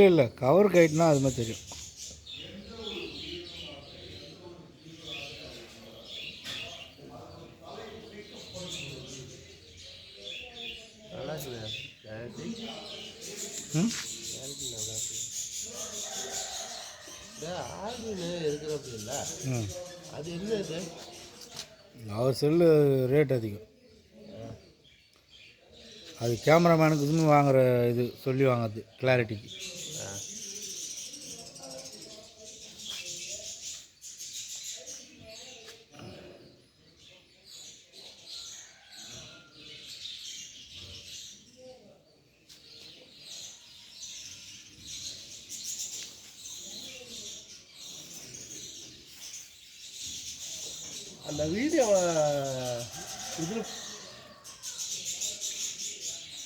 இல்லை கவர் கைட்னா அது மாதிரி தெரியும். அது என்ன அவர் செல்லு ரேட் அதிகம். அது கேமராமேனுக்கு இதுன்னு வாங்குகிற இது சொல்லி வாங்குறது கிளாரிட்டிக்கு. அந்த வீடியோ இதில்